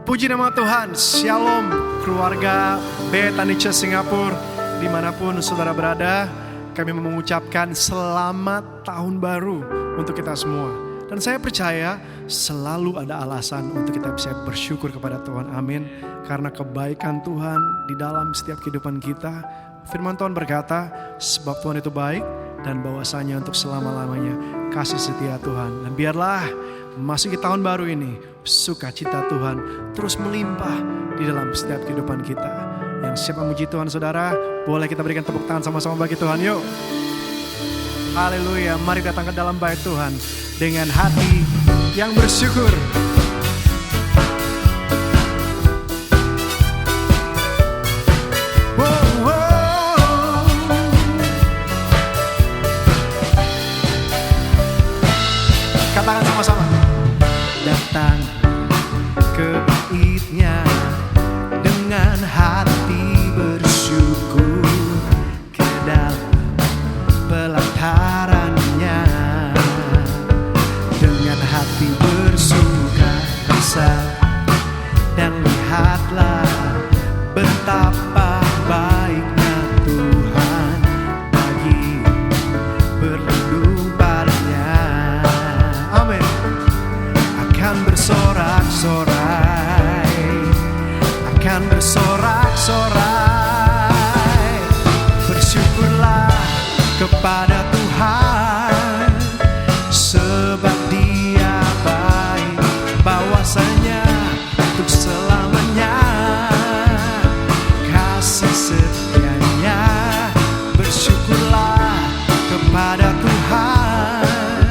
Puji nama Tuhan. Shalom keluarga Bethany Church Singapura. Dimanapun saudara berada, kami mengucapkan selamat tahun baru untuk kita semua. Dan saya percaya selalu ada alasan untuk kita bisa bersyukur kepada Tuhan. Amin. Karena kebaikan Tuhan di dalam setiap kehidupan kita. Firman Tuhan berkata, sebab Tuhan itu baik dan bahwasanya untuk selama-lamanya kasih setia Tuhan. Dan biarlah masuk ke tahun baru ini, sukacita Tuhan terus melimpah di dalam setiap kehidupan kita. Yang siap memuji Tuhan saudara, boleh kita berikan tepuk tangan sama-sama bagi Tuhan yuk. Haleluya, mari datang ke dalam bait Tuhan dengan hati yang bersyukur. Katakan sama-sama. Datang ke bait-Nya dengan hati bersyukur, ke dalam pelataran-Nya dengan hati bersuka rasa, dan lihatlah betapa baiknya Tuhan bagi berlindung padanya. Amin. Akan bersorak-sorai, akan bersorak-sorai. Bersyukurlah kepada Tuhan, sebab Dia baik, bahwasanya untuk selamanya kasih setianya. Bersyukurlah kepada Tuhan,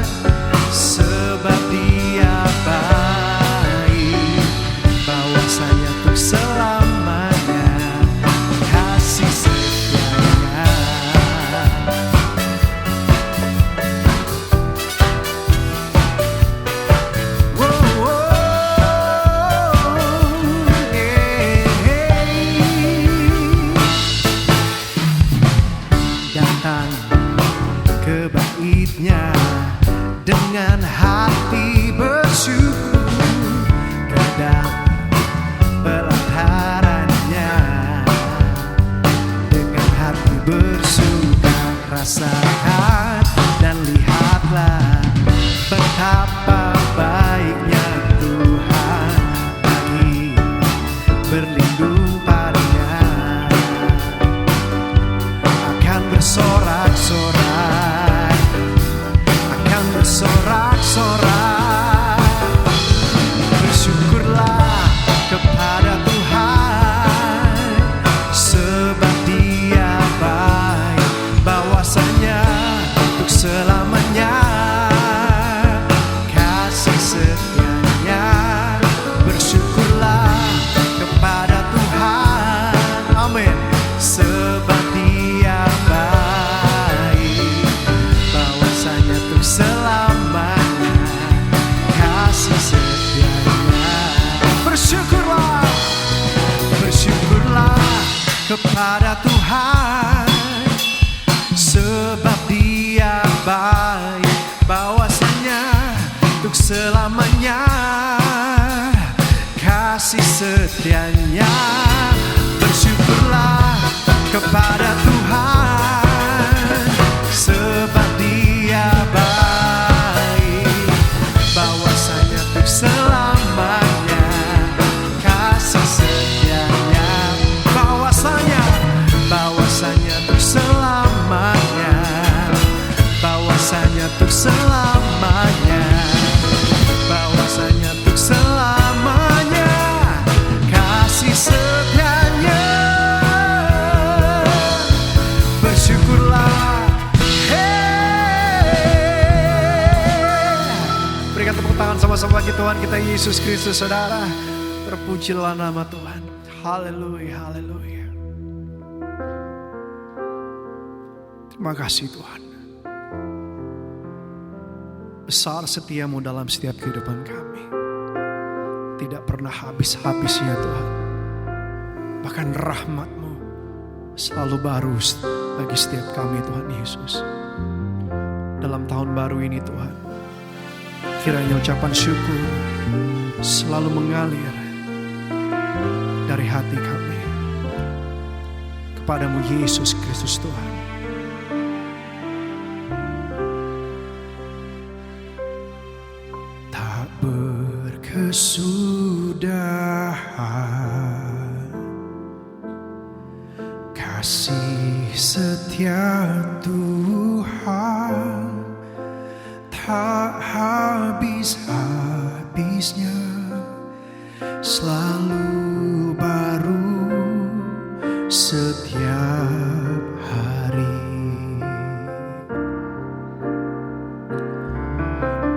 sebab Dia baik, bahwasanya untuk selamanya kasih setianya. Datang ke bait-Nya dengan hati bersyukur, ke dalam pelataran-Nya dengan hati bersuka rasakan, dan lihatlah betapa baiknya Tuhan bagi berlindung padanya. Akan bersorak-sorai, akan bersorak-sorai. Bersyukurlah kepada Tuhan, sebab Dia baik, bahwasanya untuk selamanya kasih setianya. Bersyukurlah kepada Tuhan, amin, sebab Dia baik, bahwasanya untuk selamanya kasih setianya. Bersyukurlah, bersyukurlah kepada Tuhan, sebab Dia baik, bahwasanya untuk selamanya kasih setianya. Bersyukurlah kepada Tuhan, sebab Dia baik, bahwasanya untuk selamanya kasih setianya. Bahwasanya untuk selamanya, bahwasanya untuk selamanya, bahwasanya untuk selamanya kasih setianya. Bersyukurlah. Berikan tepuk tangan sama-sama bagi Tuhan kita Yesus Kristus saudara. Terpujilah nama Tuhan. Haleluya, haleluya. Terima kasih Tuhan. Besar setiamu dalam setiap kehidupan kami. Tidak pernah habis-habisnya Tuhan. Bahkan rahmat-Mu selalu baru bagi setiap kami Tuhan Yesus. Dalam tahun baru ini Tuhan, kiranya ucapan syukur selalu mengalir dari hati kami. Kepadamu Yesus Kristus Tuhan. Tak berkesudahan kasih setia Tuhan, tak habis-habisnya, selalu baru setiap hari.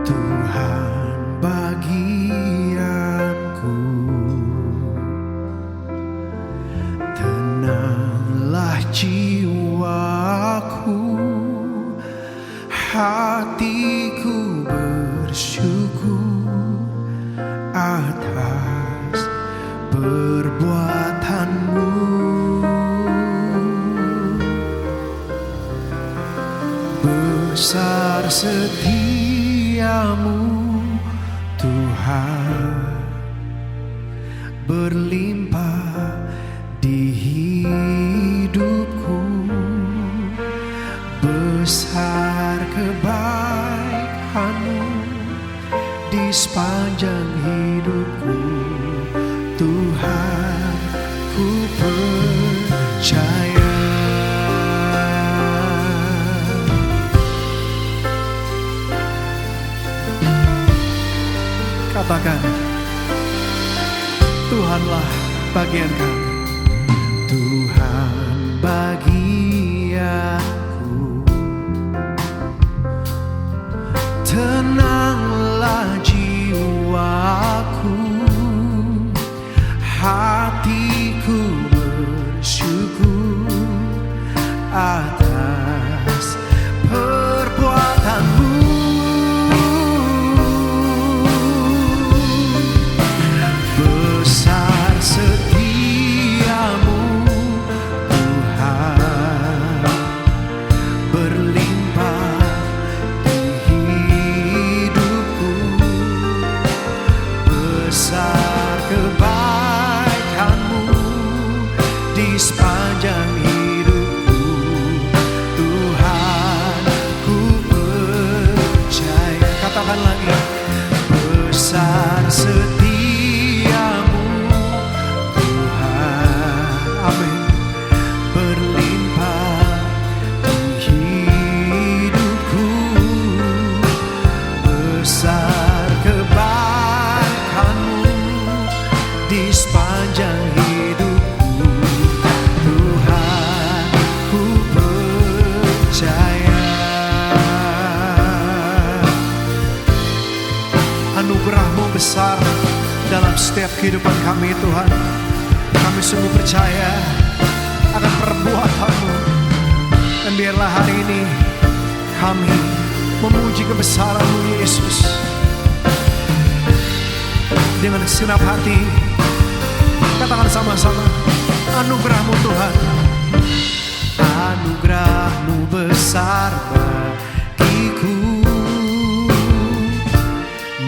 Tuhan bagianku, tenanglah jiwaku, hatiku bersyukur atas perbuatanmu. Besar setiamu Tuhan, berlimpah di hidupku. Besar kebaikanmu di sepanjang hidupku. Tuhan, ku percaya. Katakan, Tuhanlah bagian kami. Tuhan bagianku, tenanglah jiwaku, hatiku bersyukur atas perbuatanmu. Besar setiamu Tuhan, berlimpah di hidupku. Besar kebaikanmu di sepanjang hidupku. Tuhan, ku percaya. Katakan lagi, besar setiamu Tuhan, amin, berlimpah di hidupku. Besar kebaikanmu di sepanjang hidupku. Tuhan, ku percaya. Anugerah-Mu besar dalam setiap kehidupan kami Tuhan. Kami sungguh percaya akan perbuatan-Mu. Dan biarlah hari ini kami memuji kebesaran-Mu Yesus. Dengan segenap hati katakan sama-sama, anugerah-Mu Tuhan. Anugerah-Mu besar bagiku,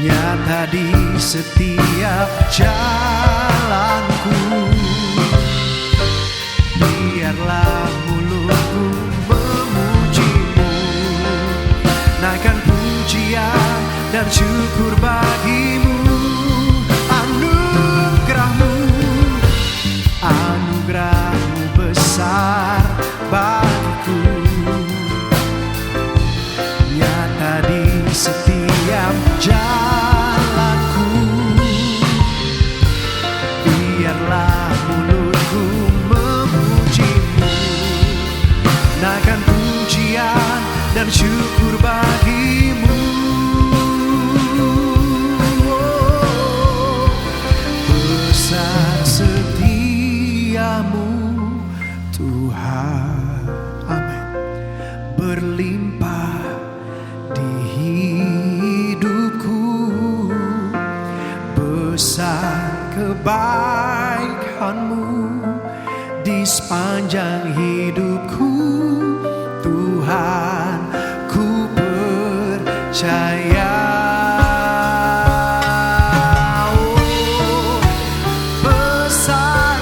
nyata di setiap jalanku. Biarlah mulutku memuji-Mu, naikkan pujian dan syukur bagi-Mu. Anugerah-Mu, anugerah-Mu besar bagiku, nyata di setiap jalanku. Biarlah mulutku memuji-Mu, naikkan pujian dan syukur bagi-Mu. Oh, besar setiamu Tuhan, amin, berlimpah di hidupku. Besar kebaikan-Mu di sepanjang hidupku. Tuhan, ku percaya. Oh, besar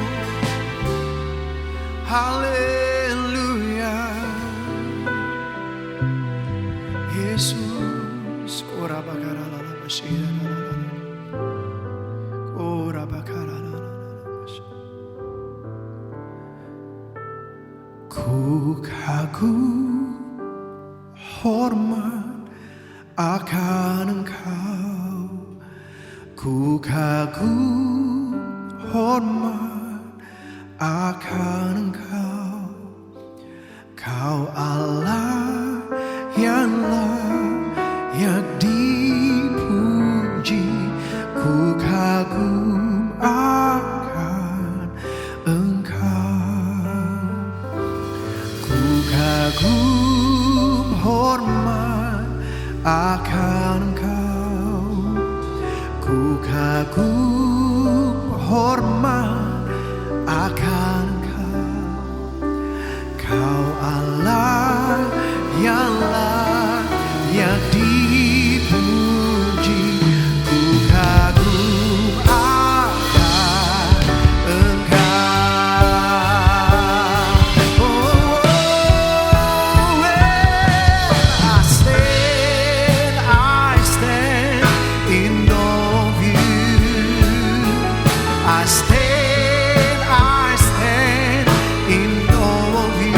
Haleluya. Yesus, ora bakara la la bashira la la la. Ora bakara la la la bashira. Ku kagum hormat akan Engkau. Ku kagum hormat akan Engkau. Kau Allah yang layak dipuji. Ku kagum akan Engkau. Ku kagum hormat akan Engkau. Ku kagum hormat akan Engkau. Kau Allah yang layak dipuji. Ku kagum akan Engkau. Oh, I stand in awe of you. I stand in awe of you.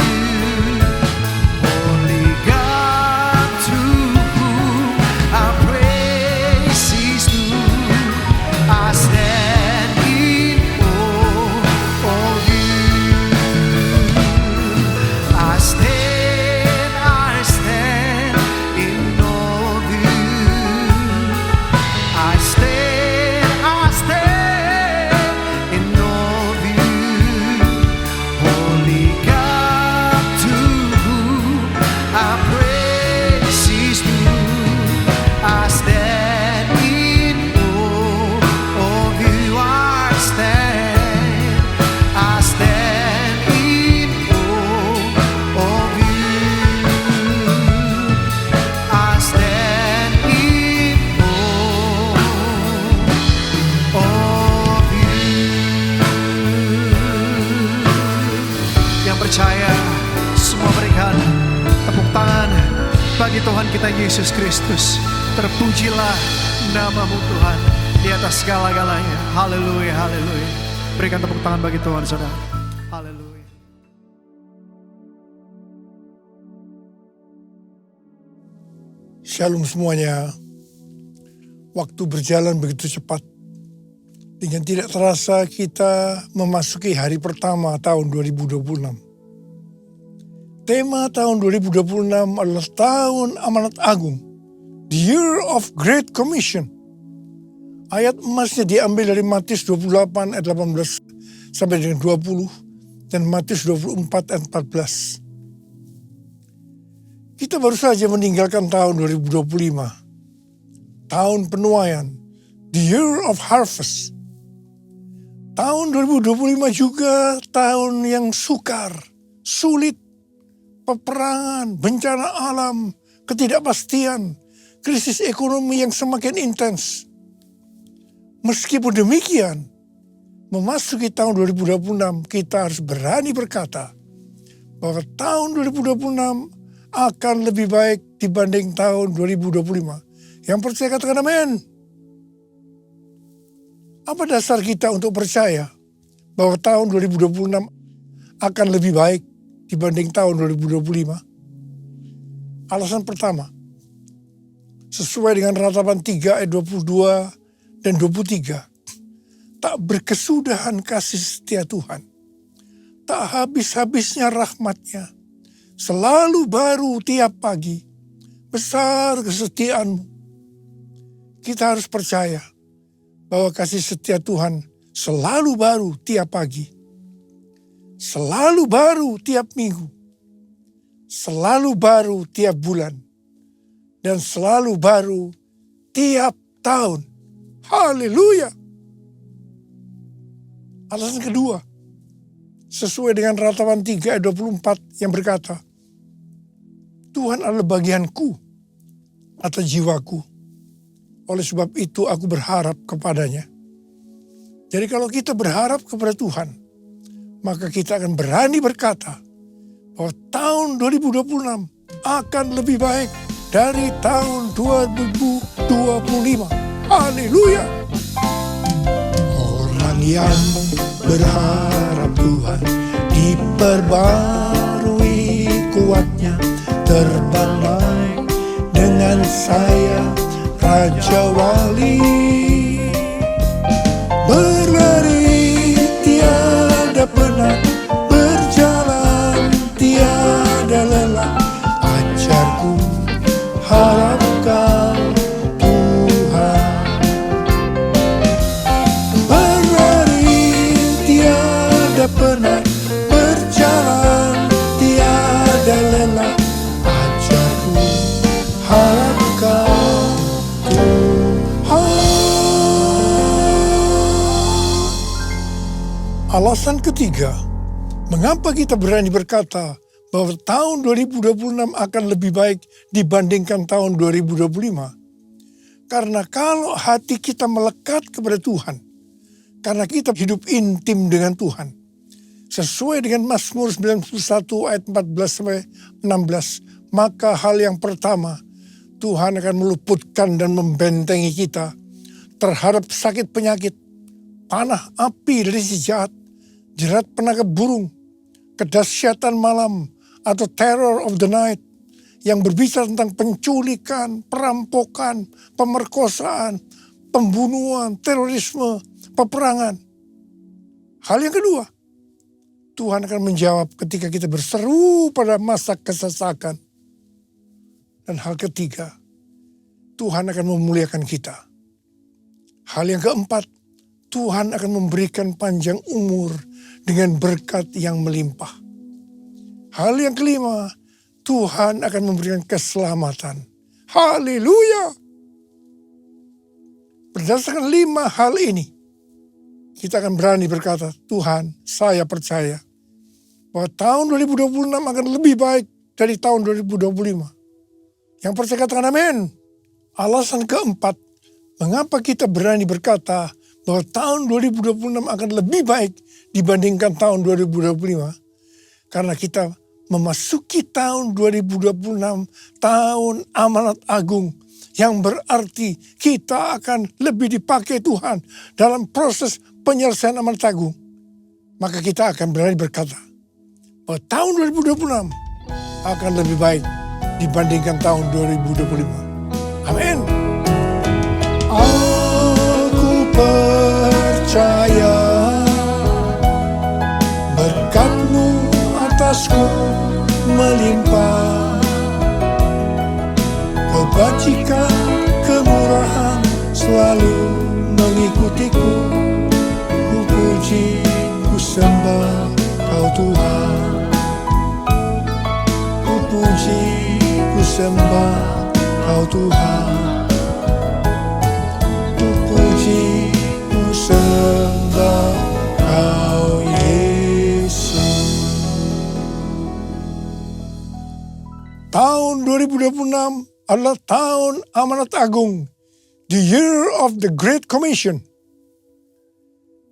Tuhan kita Yesus Kristus. Terpujilah nama-Mu Tuhan di atas segala-galanya. Haleluya, haleluya. Berikan tepuk tangan bagi Tuhan, saudara. Haleluya. Shalom semuanya. Waktu berjalan begitu cepat. Dengan tidak terasa kita memasuki hari pertama tahun 2026. Tema tahun 2026 adalah tahun amanat agung. The Year of Great Commission. Ayat emasnya diambil dari Matius 28 ayat 18 sampai dengan 20 dan Matius 24 ayat 14. Kita baru saja meninggalkan tahun 2025. Tahun penuaian. The Year of Harvest. Tahun 2025 juga tahun yang sukar, sulit, peperangan, bencana alam, ketidakpastian, krisis ekonomi yang semakin intens. Meskipun demikian, memasuki tahun 2026 kita harus berani berkata bahwa tahun 2026 akan lebih baik dibanding tahun 2025. Yang percaya katakan amin. Apa dasar kita untuk percaya bahwa tahun 2026 akan lebih baik dibanding tahun 2025? Alasan pertama, sesuai dengan Ratapan 3 ayat 22 dan 23, tak berkesudahan kasih setia Tuhan, tak habis-habisnya rahmat-Nya, selalu baru tiap pagi, besar kesetiaan-Mu. Kita harus percaya bahwa kasih setia Tuhan selalu baru tiap pagi, selalu baru tiap minggu, selalu baru tiap bulan, dan selalu baru tiap tahun. Haleluya. Alasan kedua, sesuai dengan Ratapan 3 ayat 24 yang berkata, Tuhan adalah bagianku atau jiwaku. Oleh sebab itu aku berharap kepadanya. Jadi kalau kita berharap kepada Tuhan, maka kita akan berani berkata bahwa tahun 2026 akan lebih baik dari tahun 2025. Haleluya. Orang yang berharap Tuhan diperbarui kuatnya, terbang naik dengan saya Raja Wali, berlari tiada penat, berjalan tiada lelah. Ajarku, harapkan Tuhan. Berlari tiada penat, berjalan tiada lelah. Ajarku, harapkan Alasan ketiga, mengapa kita berani berkata bahwa tahun 2026 akan lebih baik dibandingkan tahun 2025? Karena kalau hati kita melekat kepada Tuhan, karena kita hidup intim dengan Tuhan, sesuai dengan Mazmur 91 ayat 14-16, maka hal yang pertama, Tuhan akan meluputkan dan membentengi kita terhadap sakit penyakit, panah api dari si jahat, jerat penangkap burung, kedahsyatan malam, atau terror of the night, yang berbicara tentang penculikan, perampokan, pemerkosaan, pembunuhan, terorisme, peperangan. Hal yang kedua, Tuhan akan menjawab ketika kita berseru pada masa kesesakan. Dan hal ketiga, Tuhan akan memuliakan kita. Hal yang keempat, Tuhan akan memberikan panjang umur dengan berkat yang melimpah. Hal yang kelima, Tuhan akan memberikan keselamatan. Haleluya. Berdasarkan 5 hal ini, kita akan berani berkata, Tuhan, saya percaya bahwa tahun 2026 akan lebih baik dari tahun 2025. Yang percaya katakan amin. Alasan keempat, mengapa kita berani berkata bahwa tahun 2026 akan lebih baik dibandingkan tahun 2025. Karena kita memasuki tahun 2026, tahun amanat agung, yang berarti kita akan lebih dipakai Tuhan dalam proses penyelesaian amanat agung. Maka kita akan berani berkata bahwa tahun 2026 akan lebih baik dibandingkan tahun 2025. Amin. Aku percaya berkat-Mu atasku melimpah, kebajikan, kemurahan selalu mengikutiku. Ku puji, ku sembah Kau Tuhan. Ku puji, ku sembah Kau Tuhan. Ku puji, ku sembah Kau Yesus. Tahun 2026 adalah tahun amanat agung, the year of the Great Commission.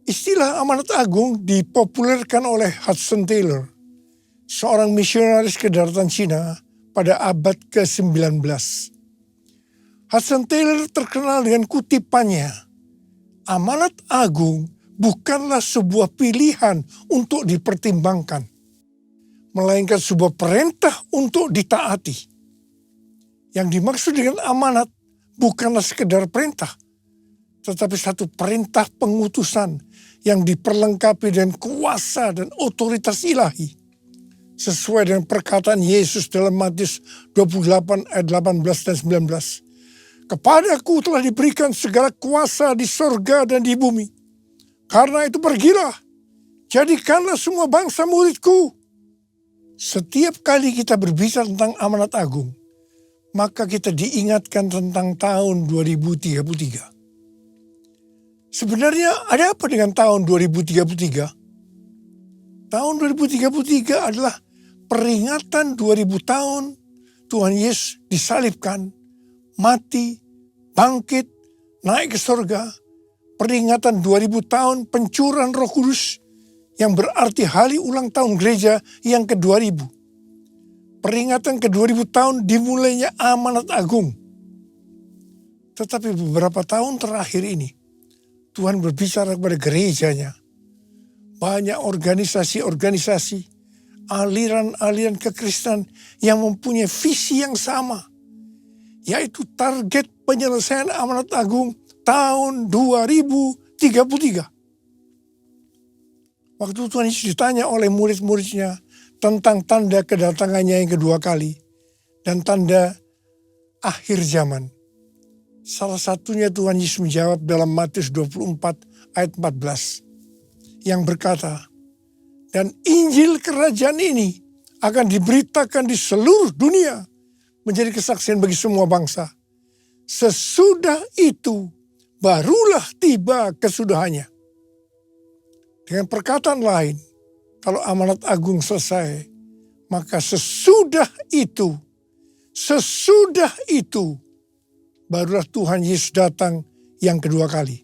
Istilah amanat agung dipopulerkan oleh Hudson Taylor, seorang misionaris ke daratan Cina pada abad ke-19. Hudson Taylor terkenal dengan kutipannya, amanat agung bukanlah sebuah pilihan untuk dipertimbangkan, melainkan sebuah perintah untuk ditaati. Yang dimaksud dengan amanat bukanlah sekedar perintah, tetapi satu perintah pengutusan yang diperlengkapi dengan kuasa dan otoritas ilahi. Sesuai dengan perkataan Yesus dalam Matius 28 ayat 18 dan 19. Kepadaku telah diberikan segala kuasa di sorga dan di bumi. Karena itu pergilah, jadikanlah semua bangsa muridku. Setiap kali kita berbicara tentang amanat agung, maka kita diingatkan tentang tahun 2033. Sebenarnya ada apa dengan tahun 2033? Tahun 2033 adalah peringatan 2000 tahun Tuhan Yesus disalibkan, mati, bangkit, naik ke surga. Peringatan 2000 tahun pencurahan Roh Kudus, yang berarti hari ulang tahun gereja yang ke-2000. Peringatan ke-2000 tahun dimulainya amanat agung. Tetapi beberapa tahun terakhir ini, Tuhan berbicara kepada gerejanya. Banyak organisasi-organisasi, aliran-aliran kekristenan yang mempunyai visi yang sama, yaitu target penyelesaian amanat agung tahun 2033. Waktu Tuhan Yesus ditanya oleh murid-muridnya tentang tanda kedatangannya yang kedua kali dan tanda akhir zaman, salah satunya Tuhan Yesus menjawab dalam Matius 24 ayat 14 yang berkata, dan Injil kerajaan ini akan diberitakan di seluruh dunia menjadi kesaksian bagi semua bangsa. Sesudah itu barulah tiba kesudahannya. Dengan perkataan lain, kalau amanat agung selesai, maka sesudah itu barulah Tuhan Yesus datang yang kedua kali.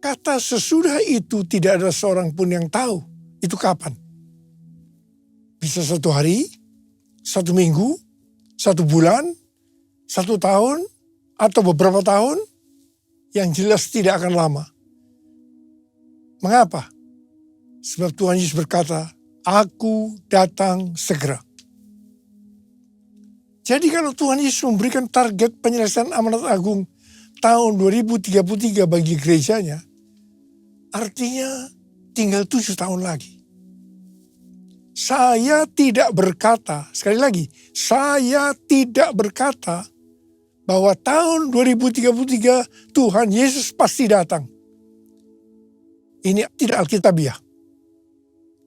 Kata sesudah itu tidak ada seorang pun yang tahu itu kapan. Bisa 1 hari, 1 minggu, 1 bulan, 1 tahun, atau beberapa tahun, yang jelas tidak akan lama. Mengapa? Sebab Tuhan Yesus berkata, aku datang segera. Jadi kalau Tuhan Yesus memberikan target penyelesaian amanat agung tahun 2033 bagi gerejanya, artinya tinggal 7 tahun lagi. Saya tidak berkata, sekali lagi, saya tidak berkata bahwa tahun 2033 Tuhan Yesus pasti datang. Ini tidak alkitabiah.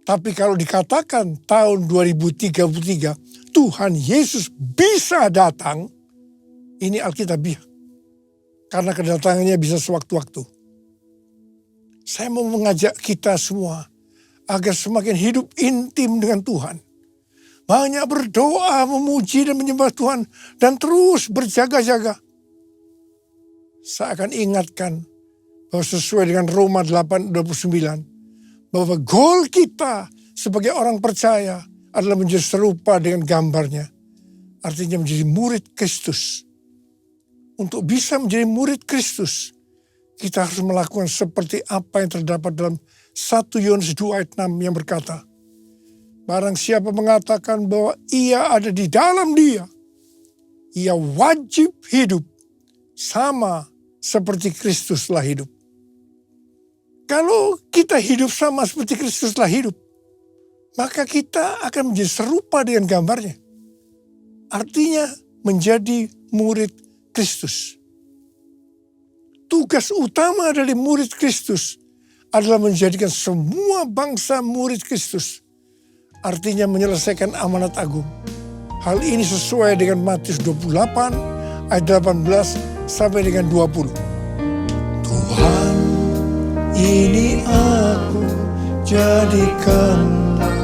Tapi kalau dikatakan tahun 2033 Tuhan Yesus bisa datang, ini alkitabiah. Karena kedatangannya bisa sewaktu-waktu. Saya mau mengajak kita semua agar semakin hidup intim dengan Tuhan. Banyak berdoa, memuji dan menyembah Tuhan. Dan terus berjaga-jaga. Saya akan ingatkan bahwa sesuai dengan Roma 8:29. Bahwa goal kita sebagai orang percaya adalah menjadi serupa dengan gambarnya. Artinya menjadi murid Kristus. Untuk bisa menjadi murid Kristus, kita harus melakukan seperti apa yang terdapat dalam 1 Yohanes 2 ayat 6 yang berkata, barang siapa mengatakan bahwa ia ada di dalam dia, ia wajib hidup sama seperti Kristus telah hidup. Kalau kita hidup sama seperti Kristus telah hidup, maka kita akan menjadi serupa dengan gambarnya. Artinya menjadi murid Kristus. Tugas utama dari murid Kristus adalah menjadikan semua bangsa murid Kristus. Artinya menyelesaikan amanat agung. Hal ini sesuai dengan Matius 28 ayat 18 sampai dengan 20. Tuhan, ini aku, jadikanlah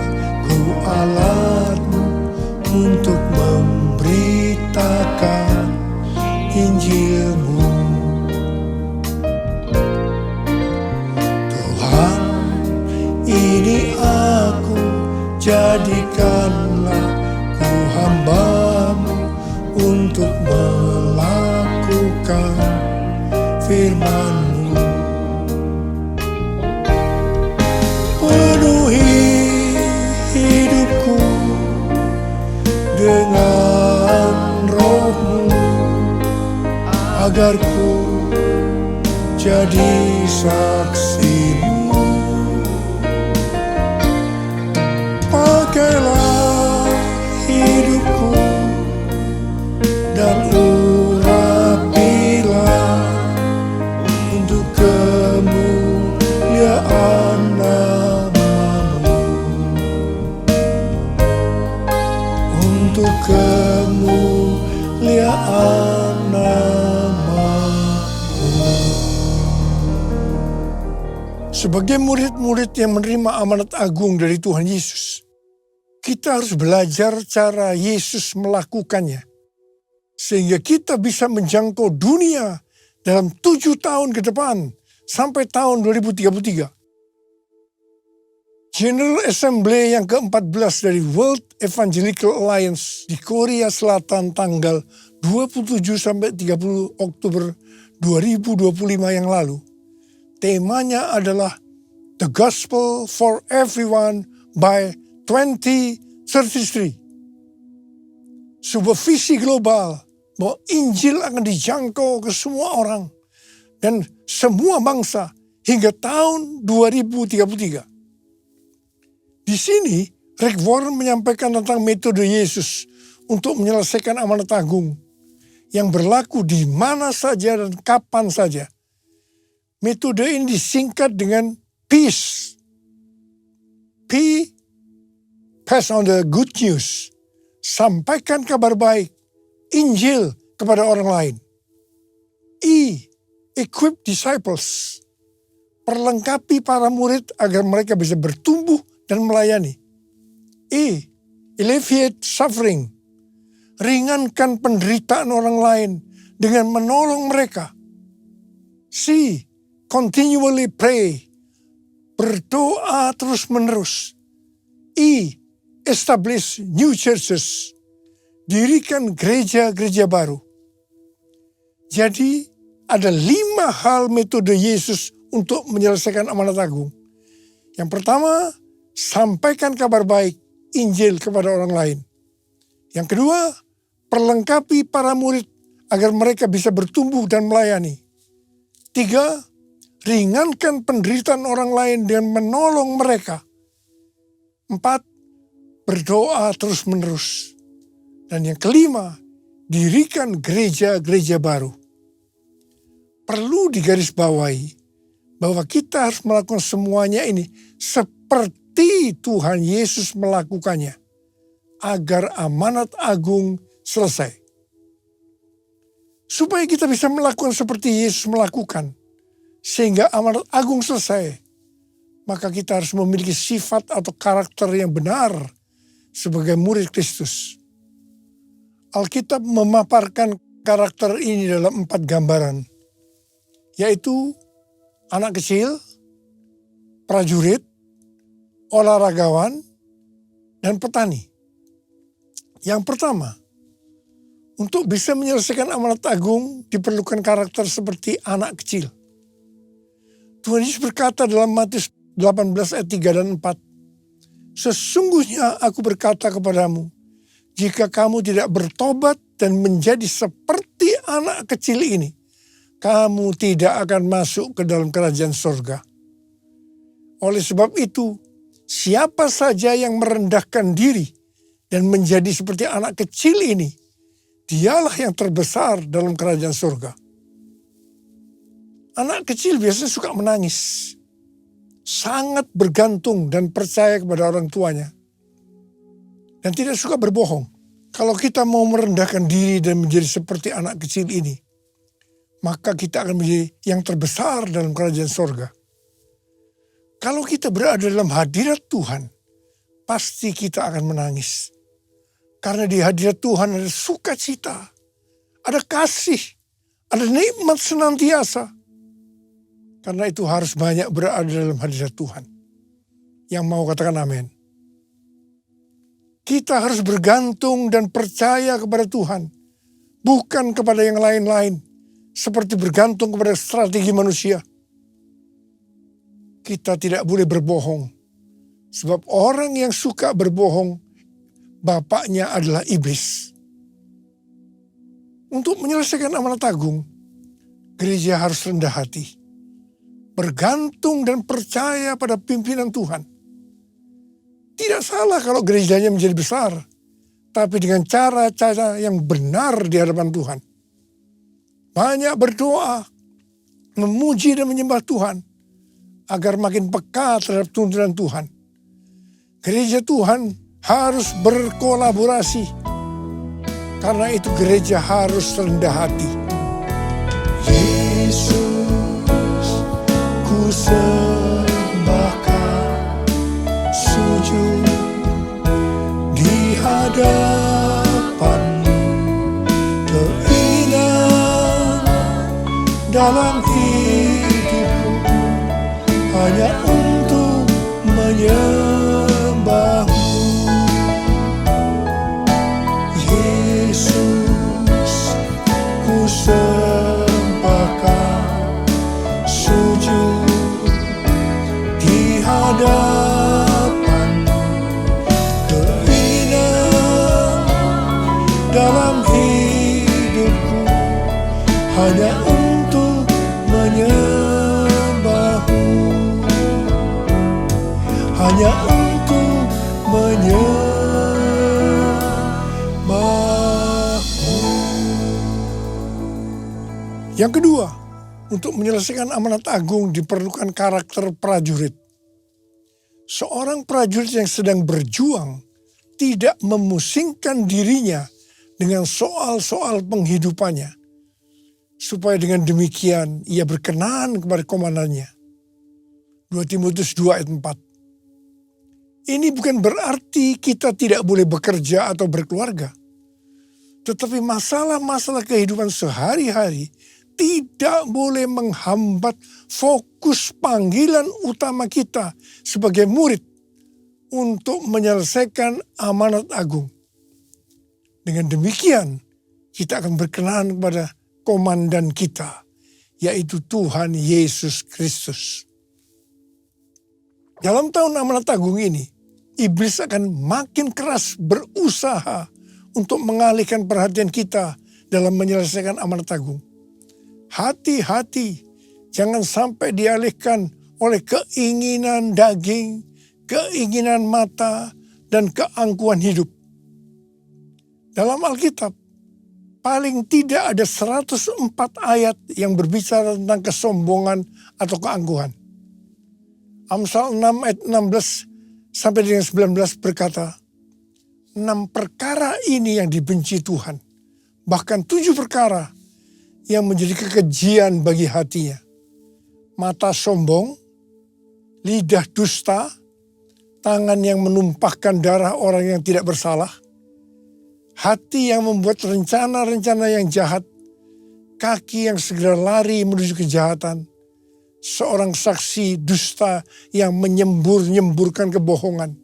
ku alatmu untuk memberitakan Injilmu. Tuhan, ini aku, jadikanlah ku hamba-Mu untuk melakukan firman-Mu. Penuhi hidupku dengan Roh-Mu, agar ku jadi saksi-Mu. Pakailah hidupku dan urapilah untuk kemuliaan nama-Mu. Untuk kemuliaan nama-Mu. Sebagai murid-murid yang menerima amanat agung dari Tuhan Yesus, kita harus belajar cara Yesus melakukannya. Sehingga kita bisa menjangkau dunia dalam 7 tahun ke depan sampai tahun 2033. General Assembly yang ke-14 dari World Evangelical Alliance di Korea Selatan tanggal 27 sampai 30 Oktober 2025 yang lalu. Temanya adalah The Gospel for Everyone by 2033. Sebuah visi global bahwa Injil akan dijangkau ke semua orang dan semua bangsa hingga tahun 2033. Di sini Rick Warren menyampaikan tentang metode Yesus untuk menyelesaikan amanat agung yang berlaku di mana saja dan kapan saja. Metode ini disingkat dengan PEACE. P, pass on the good news. Sampaikan kabar baik, Injil kepada orang lain. E, equip disciples. Perlengkapi para murid agar mereka bisa bertumbuh dan melayani. E, alleviate suffering. Ringankan penderitaan orang lain dengan menolong mereka. C, continually pray. Berdoa terus-menerus. E, establish new churches. Dirikan gereja-gereja baru. Jadi ada 5 hal metode Yesus untuk menyelesaikan amanat agung. Yang pertama, sampaikan kabar baik, Injil kepada orang lain. Yang kedua, perlengkapi para murid agar mereka bisa bertumbuh dan melayani. 3, ringankan penderitaan orang lain dengan menolong mereka. 4, berdoa terus-menerus. Dan yang kelima, dirikan gereja-gereja baru. Perlu digarisbawahi bahwa kita harus melakukan semuanya ini seperti Tuhan Yesus melakukannya, agar amanat agung selesai. Supaya kita bisa melakukan seperti Yesus melakukan, sehingga amanat agung selesai, maka kita harus memiliki sifat atau karakter yang benar sebagai murid Kristus. Alkitab memaparkan karakter ini dalam 4 gambaran, yaitu anak kecil, prajurit, olahragawan, dan petani. Yang pertama, untuk bisa menyelesaikan amanat agung diperlukan karakter seperti anak kecil. Tuhan Yesus berkata dalam Matius 18 ayat 3 dan 4, "Sesungguhnya aku berkata kepadamu, jika kamu tidak bertobat dan menjadi seperti anak kecil ini, kamu tidak akan masuk ke dalam kerajaan surga." Oleh sebab itu, siapa saja yang merendahkan diri dan menjadi seperti anak kecil ini, dialah yang terbesar dalam kerajaan surga. Anak kecil biasanya suka menangis, sangat bergantung dan percaya kepada orang tuanya, dan tidak suka berbohong. Kalau kita mau merendahkan diri dan menjadi seperti anak kecil ini, maka kita akan menjadi yang terbesar dalam kerajaan surga. Kalau kita berada dalam hadirat Tuhan, pasti kita akan menangis. Karena di hadirat Tuhan ada sukacita, ada kasih, ada nikmat senantiasa. Karena itu harus banyak berada dalam hadirat Tuhan. Yang mau katakan amin. Kita harus bergantung dan percaya kepada Tuhan, bukan kepada yang lain-lain, seperti bergantung kepada strategi manusia. Kita tidak boleh berbohong, sebab orang yang suka berbohong, bapaknya adalah iblis. Untuk menyelesaikan amanat agung, gereja harus rendah hati, bergantung dan percaya pada pimpinan Tuhan. Tidak salah kalau gerejanya menjadi besar, tapi dengan cara-cara yang benar di hadapan Tuhan. Banyak berdoa, memuji dan menyembah Tuhan, agar makin peka terhadap tuntunan Tuhan. Gereja Tuhan harus berkolaborasi. Karena itu gereja harus rendah hati. Yesus, ku sembahkan, sujud di hadapan-Mu, keinginan dalam hidupku hanya untuk menyembah-Mu. Yesus, ku sembahkan, sujud di hadapan-Mu, keinginan dalam hidupku hanya untuk menyembah-Mu, hanya untuk menyembah-Mu. Yang kedua, untuk menyelesaikan amanat agung diperlukan karakter prajurit. Seorang prajurit yang sedang berjuang tidak memusingkan dirinya dengan soal-soal penghidupannya, supaya dengan demikian ia berkenan kepada komandannya. 2 Timotius 2 ayat 4. Ini bukan berarti kita tidak boleh bekerja atau berkeluarga. Tetapi masalah-masalah kehidupan sehari-hari tidak boleh menghambat fokus panggilan utama kita sebagai murid untuk menyelesaikan amanat agung. Dengan demikian, kita akan berkenan kepada komandan kita, yaitu Tuhan Yesus Kristus. Dalam tahun amanat agung ini, iblis akan makin keras berusaha untuk mengalihkan perhatian kita dalam menyelesaikan amanat agung. Hati-hati, jangan sampai dialihkan oleh keinginan daging, keinginan mata, dan keangkuhan hidup. Dalam Alkitab, paling tidak ada 104 ayat yang berbicara tentang kesombongan atau keangkuhan. Amsal 6 ayat 16 sampai dengan 19 berkata, 6 perkara ini yang dibenci Tuhan, bahkan 7 perkara yang menjadi kekejian bagi hatinya. Mata sombong, lidah dusta, tangan yang menumpahkan darah orang yang tidak bersalah, hati yang membuat rencana-rencana yang jahat, kaki yang segera lari menuju kejahatan, seorang saksi dusta yang menyembur-nyemburkan kebohongan,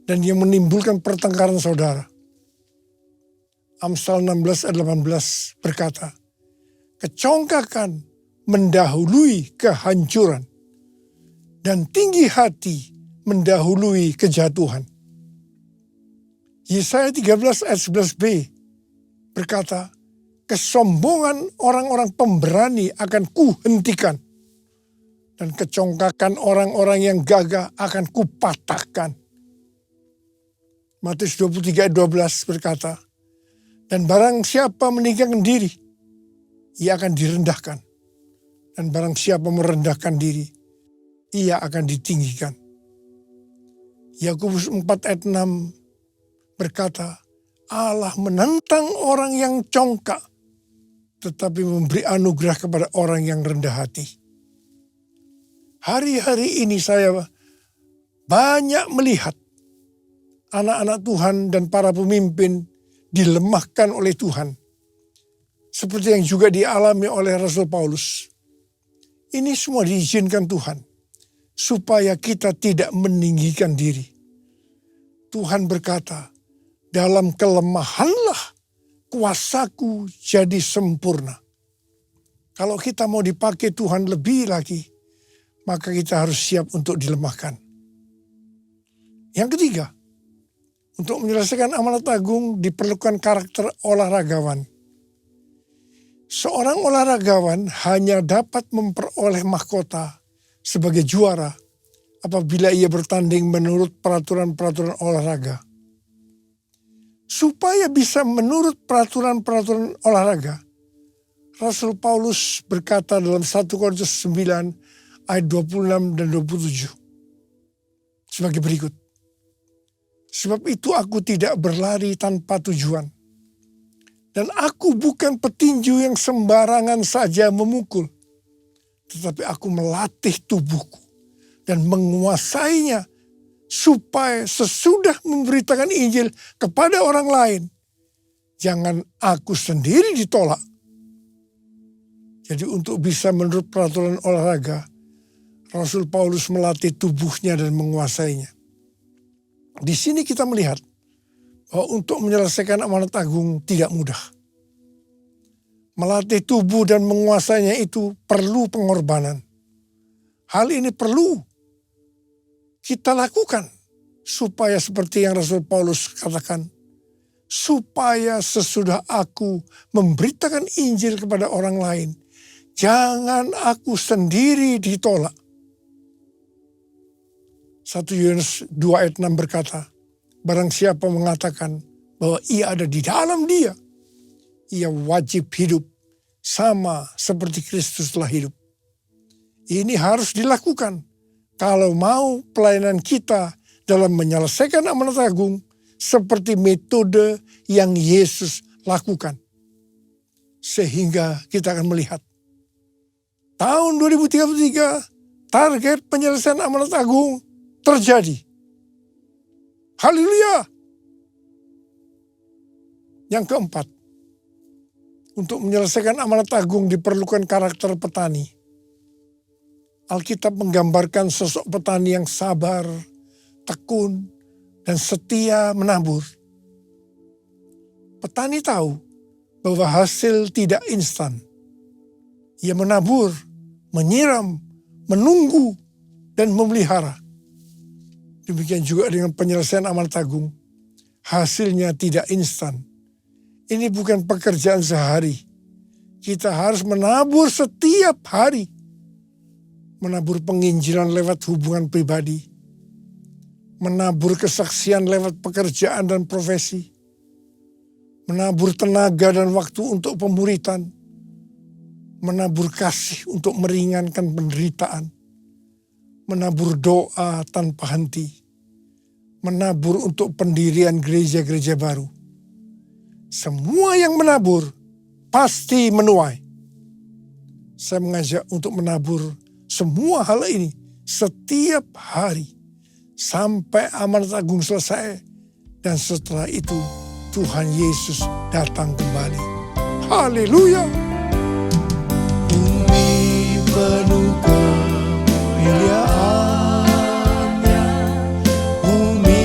dan yang menimbulkan pertengkaran saudara. Amsal 16 ayat 18 berkata, kecongkakan mendahului kehancuran dan tinggi hati mendahului kejatuhan. Yesaya 13 ayat 11b berkata, kesombongan orang-orang pemberani akan kuhentikan dan kecongkakan orang-orang yang gagah akan kupatahkan. Matius 23 ayat 12 berkata, dan barang siapa meninggikan diri, ia akan direndahkan. Dan barang siapa merendahkan diri, ia akan ditinggikan. Yakobus 4 ayat 6 berkata, Allah menentang orang yang congkak, tetapi memberi anugerah kepada orang yang rendah hati. Hari-hari ini saya banyak melihat anak-anak Tuhan dan para pemimpin dilemahkan oleh Tuhan. Seperti yang juga dialami oleh Rasul Paulus. Ini semua diizinkan Tuhan. Supaya kita tidak meninggikan diri. Tuhan berkata, dalam kelemahanlah kuasaku jadi sempurna. Kalau kita mau dipakai Tuhan lebih lagi, maka kita harus siap untuk dilemahkan. Yang ketiga, untuk menyelesaikan amanat agung diperlukan karakter olahragawan. Seorang olahragawan hanya dapat memperoleh mahkota sebagai juara apabila ia bertanding menurut peraturan-peraturan olahraga. Supaya bisa menurut peraturan-peraturan olahraga, Rasul Paulus berkata dalam 1 Korintus 9 ayat 26 dan 27 sebagai berikut. Sebab itu aku tidak berlari tanpa tujuan. Dan aku bukan petinju yang sembarangan saja memukul. Tetapi aku melatih tubuhku dan menguasainya supaya sesudah memberitakan Injil kepada orang lain, jangan aku sendiri ditolak. Jadi untuk bisa menurut peraturan olahraga, Rasul Paulus melatih tubuhnya dan menguasainya. Di sini kita melihat bahwa untuk menyelesaikan amanat agung tidak mudah. Melatih tubuh dan menguasainya itu perlu pengorbanan. Hal ini perlu kita lakukan supaya seperti yang Rasul Paulus katakan, supaya sesudah aku memberitakan Injil kepada orang lain, jangan aku sendiri ditolak. 1 Yohanes 2 ayat 6 berkata, barang siapa mengatakan bahwa ia ada di dalam dia, ia wajib hidup sama seperti Kristus telah hidup. Ini harus dilakukan kalau mau pelayanan kita dalam menyelesaikan amanat agung seperti metode yang Yesus lakukan. Sehingga kita akan melihat tahun 2033 target penyelesaian amanat agung terjadi. Haleluya. Yang keempat, untuk menyelesaikan amanat agung diperlukan karakter petani. Alkitab menggambarkan sosok petani yang sabar, tekun, dan setia menabur. Petani tahu bahwa hasil tidak instan. Ia menabur, menyiram, menunggu, dan memelihara. Demikian juga dengan penyelesaian amanat agung. Hasilnya tidak instan. Ini bukan pekerjaan sehari. Kita harus menabur setiap hari. Menabur penginjilan lewat hubungan pribadi. Menabur kesaksian lewat pekerjaan dan profesi. Menabur tenaga dan waktu untuk pemuritan. Menabur kasih untuk meringankan penderitaan. Menabur doa tanpa henti. Menabur untuk pendirian gereja-gereja baru. Semua yang menabur pasti menuai. Saya mengajak untuk menabur semua hal ini setiap hari. Sampai amanat agung selesai. Dan setelah itu Tuhan Yesus datang kembali. Haleluya. Bumi penuh kemuliaannya, bumi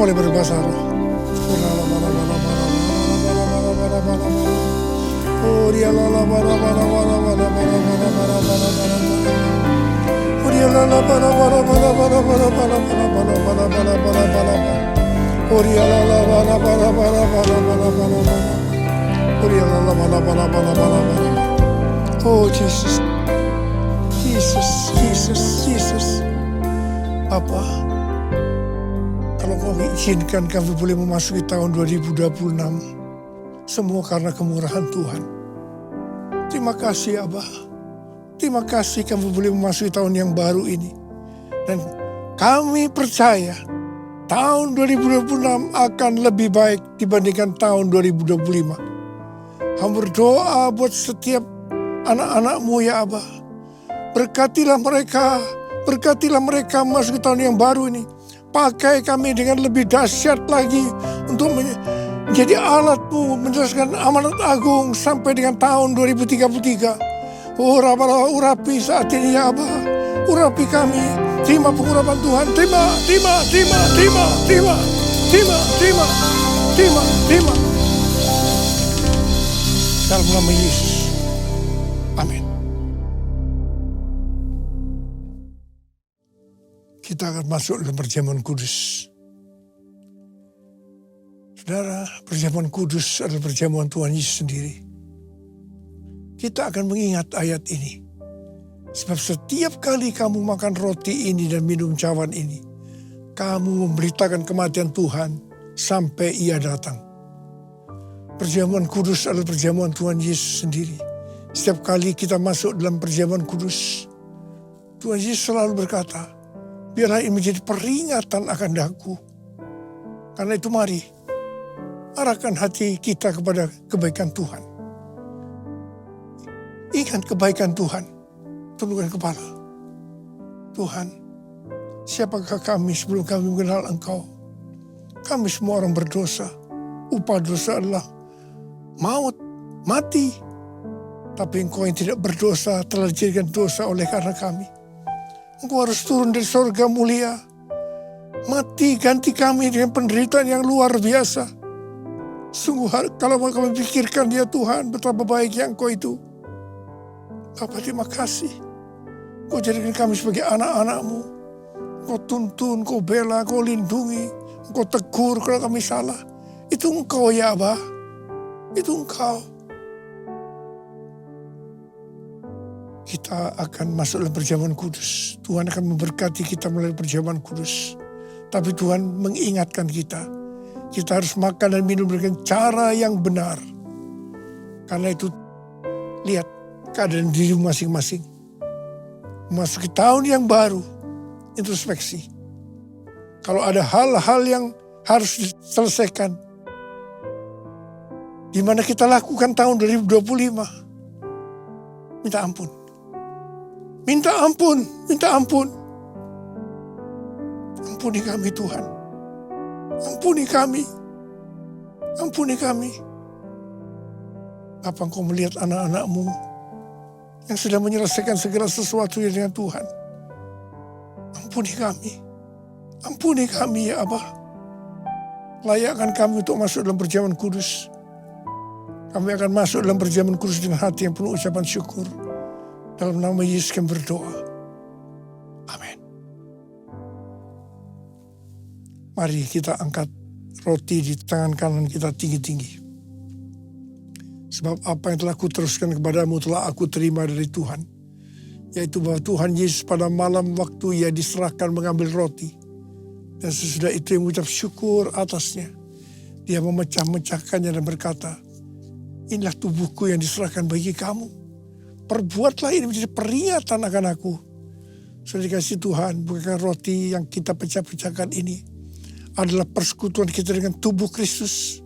boleh berbahasa roh. Oh Jesus, Jesus, Jesus, Jesus. Bapa, kalau kau izinkan kami boleh memasuki tahun 2026, semua karena kemurahan Tuhan. Terima kasih Abah. Terima kasih kami boleh memasuki tahun yang baru ini. Dan kami percaya tahun 2026 akan lebih baik dibandingkan tahun 2025. Hamba berdoa buat setiap anak-anak-Mu ya Abah. Berkatilah mereka masuk ke tahun yang baru ini. Pakai kami dengan lebih dahsyat lagi untuk menjadi alat-Mu menjelaskan amanat agung sampai dengan tahun 2033. Urapi saat ini ya Abah. Urapi kami. Terima pengurapan Tuhan. Terima. Dalam nama Yesus. Amin. Kita akan masuk dalam perjamuan kudus. Saudara, perjamuan kudus adalah perjamuan Tuhan Yesus sendiri. Kita akan mengingat ayat ini. Sebab setiap kali kamu makan roti ini dan minum cawan ini, kamu memberitakan kematian Tuhan sampai Ia datang. Perjamuan kudus adalah perjamuan Tuhan Yesus sendiri. Setiap kali kita masuk dalam perjamuan kudus, Tuhan Yesus selalu berkata, biarlah ini menjadi peringatan akan daku. Karena itu mari, arahkan hati kita kepada kebaikan Tuhan. Ingat kebaikan Tuhan, tundukkan kepala. Tuhan, siapakah kami sebelum kami mengenal Engkau? Kami semua orang berdosa. Upah dosa adalah maut, mati. Tapi Engkau yang tidak berdosa telah dijadikan dosa oleh karena kami. Engkau harus turun dari sorga mulia. Mati ganti kami dengan penderitaan yang luar biasa. Sungguh kalau kami pikirkan ya Tuhan, betapa baiknya Engkau itu. Bapa, terima kasih. Kau jadikan kami sebagai anak-anak-Mu. Kau tuntun, Kau bela, Kau lindungi. Kau tegur kalau kami salah. Itu Engkau ya Abah. Itu Engkau. Kita akan masuk dalam perjamuan kudus. Tuhan akan memberkati kita melalui perjamuan kudus. Tapi Tuhan mengingatkan kita. Kita harus makan dan minum dengan cara yang benar. Karena itu, lihat keadaan diri masing-masing. Memasuki tahun yang baru, introspeksi. Kalau ada hal-hal yang harus diselesaikan, di mana kita lakukan tahun 2025, minta ampun. Minta ampun. Ampuni kami Tuhan. Ampuni kami. Apa Engkau melihat anak-anak-Mu yang sudah menyelesaikan segala sesuatu dengan Tuhan? Ampuni kami ya Abah. Layakkan kami untuk masuk dalam perjamuan kudus. Kami akan masuk dalam perjamuan kudus dengan hati yang penuh ucapan syukur. Dalam nama Yesus kami berdoa. Amin. Mari kita angkat roti di tangan kanan kita tinggi-tinggi. Sebab apa yang telah kuteruskan kepadamu telah aku terima dari Tuhan. Yaitu bahwa Tuhan Yesus pada malam waktu Ia diserahkan mengambil roti. Dan sesudah itu Ia mengucap syukur atasnya. Dia memecah-mecahkannya dan berkata, inilah tubuhku yang diserahkan bagi kamu. Perbuatlah ini menjadi peringatan akan aku. Sudah dikasih Tuhan, bukan roti yang kita pecah-pecahkan ini adalah persekutuan kita dengan tubuh Kristus.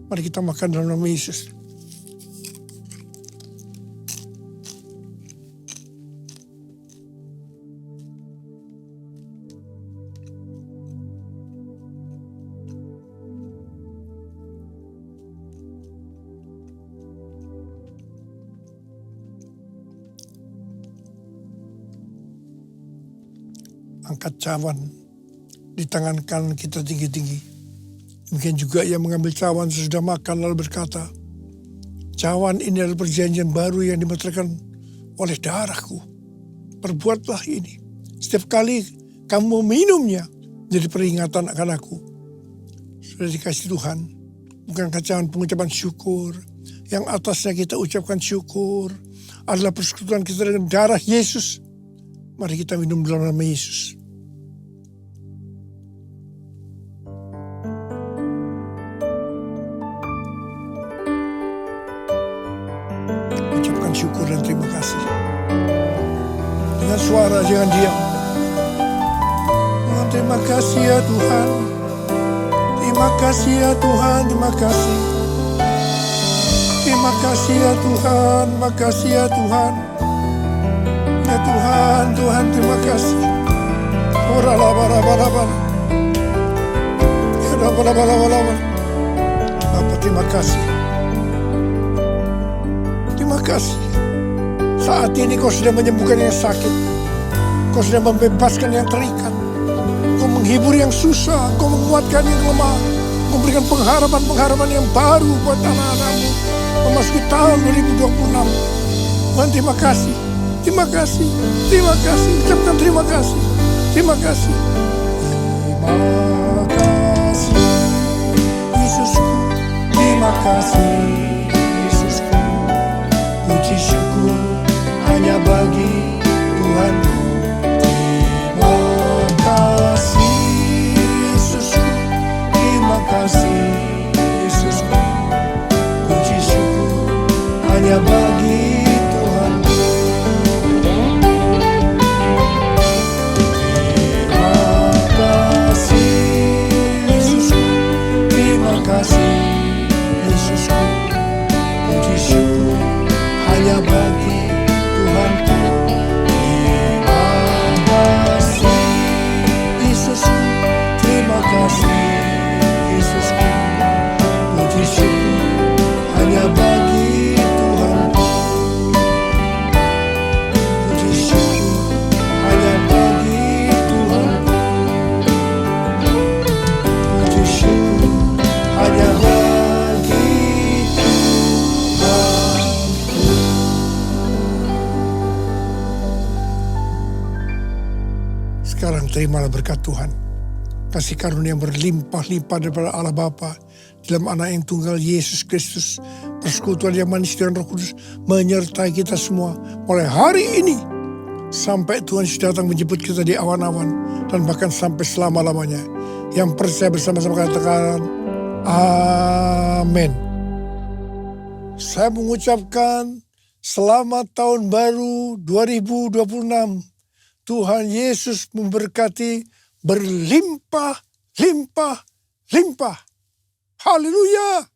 Mari kita makan dalam nama Yesus. Angkat cawan di tangan kanan kita tinggi-tinggi. Demikian juga ia mengambil cawan sesudah makan lalu berkata, cawan ini adalah perjanjian baru yang dimeteraikan oleh darahku. Perbuatlah ini setiap kali kamu meminumnya, jadi peringatan akan aku. Sudah dikasih Tuhan, bukan cawan pengucapan syukur. Yang atasnya kita ucapkan syukur adalah persekutuan kita dengan darah Yesus. Mari kita minum dalam nama Yesus. Ucapkan syukur dan terima kasih. Dengan suara, jangan diam. Oh, terima kasih ya Tuhan. Terima kasih ya Tuhan, terima kasih. Terima kasih ya Tuhan, terima kasih ya Tuhan. Ya Tuhan, Tuhan terima kasih. Ora laba. Ya laba. Bapa terima kasih. Terima kasih. Saat ini kau sudah menyembuhkan yang sakit. Kau sudah membebaskan yang terikat. Kau menghibur yang susah. Kau menguatkan yang lemah. Kau memberikan pengharapan yang baru buat anak-anakmu. Memasuki tahun 2026. Tuhan terima kasih. Terima kasih. Terima kasih. Ucapkan terima kasih. Terima kasih. Terima kasih. Yesusku. Terima kasih. Yesusku. Puji syukur hanya bagi Tuhanku. Terima kasih Yesusku. Terima kasih Yesusku. Puji syukur hanya bagi Tuhanku. Terima kasih Yesusku. Terima kasih Yesusku. Puji syukur hanya bagi Tuhanku. Terima kasih Yesusku. Terima kasih Yesusku. Puji syukur hanya bagi Tuhanku. Puji syukur hanya bagi Tuhanku. Puji syukur hanya bagi Tuhanku. Sekarang terimalah berkat Tuhan. Kasih karunia yang berlimpah-limpah daripada Allah Bapa dalam anak yang tunggal Yesus Kristus. Persekutuan yang manis dengan Roh Kudus menyertai kita semua mulai hari ini sampai Tuhan Yesus datang menjemput kita di awan-awan dan bahkan sampai selama-lamanya. Yang percaya bersama-sama katakan amin. Saya mengucapkan selamat tahun baru 2026. Tuhan Yesus memberkati berlimpah. Haleluya.